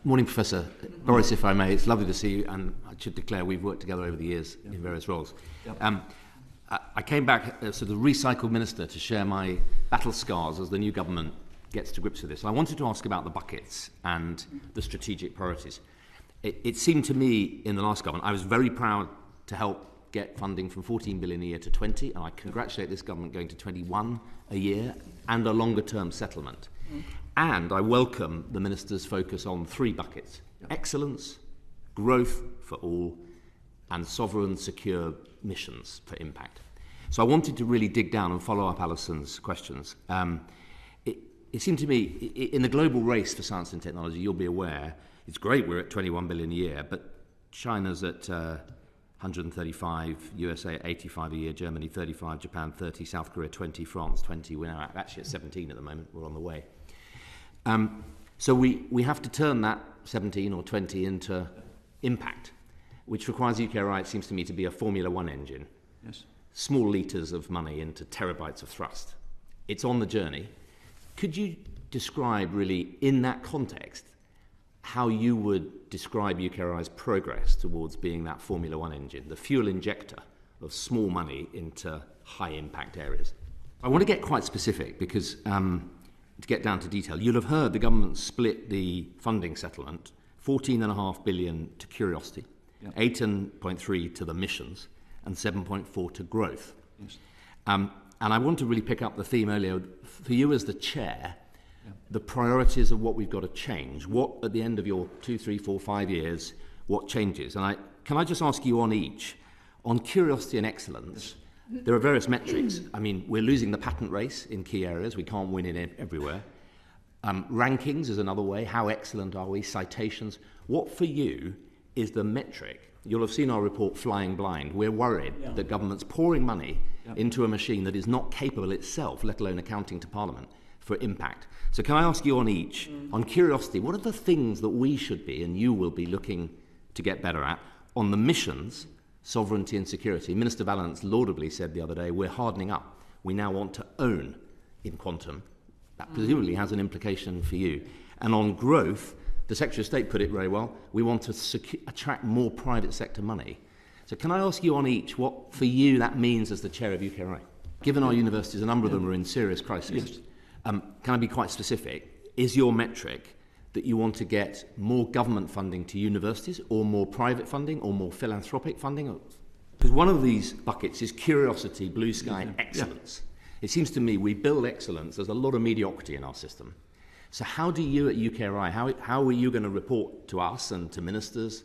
Morning, Professor. Boris, if I may, it's lovely to see you, and I should declare we've worked together over the years in various roles. I came back as the recycled minister to share my battle scars as the new government gets to grips with this. And I wanted to ask about the buckets and the strategic priorities. It seemed to me in the last government, I was very proud to help get funding from 14 billion a year to 20, and I congratulate this government going to 21 a year and a longer-term settlement. And I welcome the minister's focus on three buckets: excellence, growth for all, and sovereign, secure missions for impact. So I wanted to really dig down and follow up Alison's questions. It seemed to me, in the global race for science and technology, you'll be aware, it's great we're at 21 billion a year, but China's at 135, USA at 85 a year, Germany 35, Japan 30, South Korea 20, France 20. We're now actually at 17 at the moment. We're on the way. So we have to turn that 17 or 20 into impact, which requires UKRI, it seems to me, to be a Formula One engine. Yes. Small litres of money into terabytes of thrust. It's on the journey. Could you describe, really, in that context, how you would describe UKRI's progress towards being that Formula One engine, the fuel injector of small money into high-impact areas? I want to get quite specific because, to get down to detail, you'll have heard the government split the funding settlement, 14.5 billion to curiosity, 8.3 to the missions, and 7.4 to growth. Yes. And I want to really pick up the theme earlier. For you as the chair, the priorities of what we've got to change. What, at the end of your 2, 3, 4, 5 years, what changes? And can I just ask you on each? On curiosity and excellence, there are various metrics. I mean, we're losing the patent race in key areas. We can't win it everywhere. Rankings is another way. How excellent are we? Citations. What, for you, is the metric? You'll have seen our report, Flying Blind. We're worried that government's pouring money into a machine that is not capable itself, let alone accounting to Parliament, for impact. So can I ask you on each, on curiosity, what are the things that we should be, and you will be looking to get better at, on the missions, sovereignty and security? Minister Vallance laudably said the other day, we're hardening up. We now want to own in quantum. That presumably has an implication for you. And on growth, the Secretary of State put it very well, we want to attract more private sector money. So can I ask you on each what, for you, that means as the chair of UKRI? Given our universities, a number of them are in serious crisis. Can I be quite specific? Is your metric that you want to get more government funding to universities, or more private funding, or more philanthropic funding? Because one of these buckets is curiosity, blue sky, and excellence. It seems to me we build excellence. There's a lot of mediocrity in our system. So how do you at UKRI, how are you going to report to us and to ministers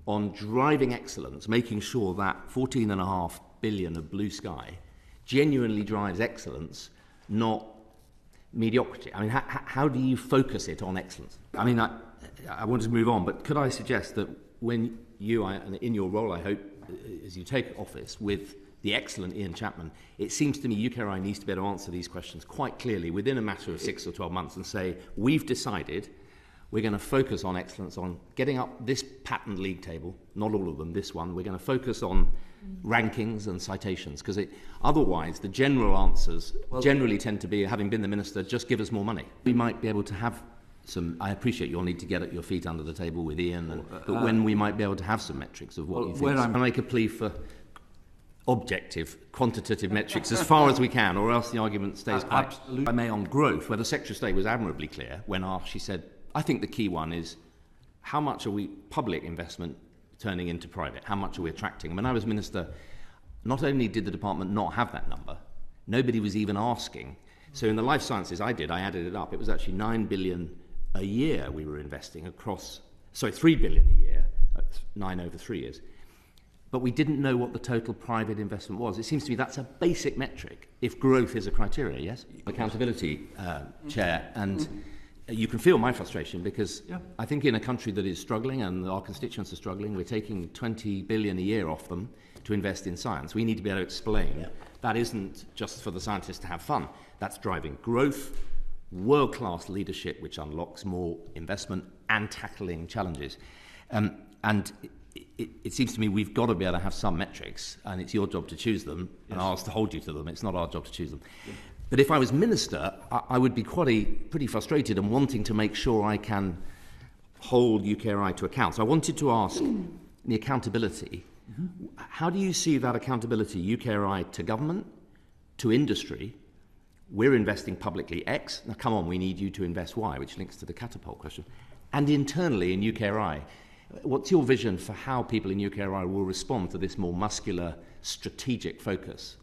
on driving excellence, making sure that 14.5 billion of blue sky genuinely drives excellence, not mediocrity? I mean, how do you focus it on excellence? I mean, I want to move on, but could I suggest that when you, and in your role, I hope, as you take office with the excellent Ian Chapman, it seems to me UKRI needs to be able to answer these questions quite clearly within a matter of 6 or 12 months and say, we've decided we're going to focus on excellence, on getting up this patent league table, not all of them, this one. We're going to focus on rankings and citations, because otherwise the general answers generally tend to be, having been the minister, just give us more money. We might be able to have some, I appreciate you'll need to get at your feet under the table with Ian, but when we might be able to have some metrics of what you think. I make a plea for objective, quantitative metrics as far as we can, or else the argument stays quite... Absolutely. I may on growth, where the Secretary of State was admirably clear when asked, she said, I think the key one is how much are we public investment turning into private? How much are we attracting? When I was minister, not only did the department not have that number, nobody was even asking. So in the life sciences I added it up. It was actually 9 billion a year we were investing across, 3 billion a year, 9 over 3 years. But we didn't know what the total private investment was. It seems to me that's a basic metric, if growth is a criteria, yes? Accountability, Chair, and you can feel my frustration, because I think in a country that is struggling and our constituents are struggling, we're taking 20 billion a year off them to invest in science. We need to be able to explain that isn't just for the scientists to have fun. That's driving growth, world-class leadership, which unlocks more investment, and tackling challenges. And it seems to me we've got to be able to have some metrics, and it's your job to choose them, and ours to hold you to them. It's not our job to choose them. But if I was minister, I would be pretty frustrated and wanting to make sure I can hold UKRI to account. So I wanted to ask the accountability. How do you see that accountability, UKRI to government, to industry? We're investing publicly X. Now, come on, we need you to invest Y, which links to the catapult question. And internally in UKRI, what's your vision for how people in UKRI will respond to this more muscular, strategic focus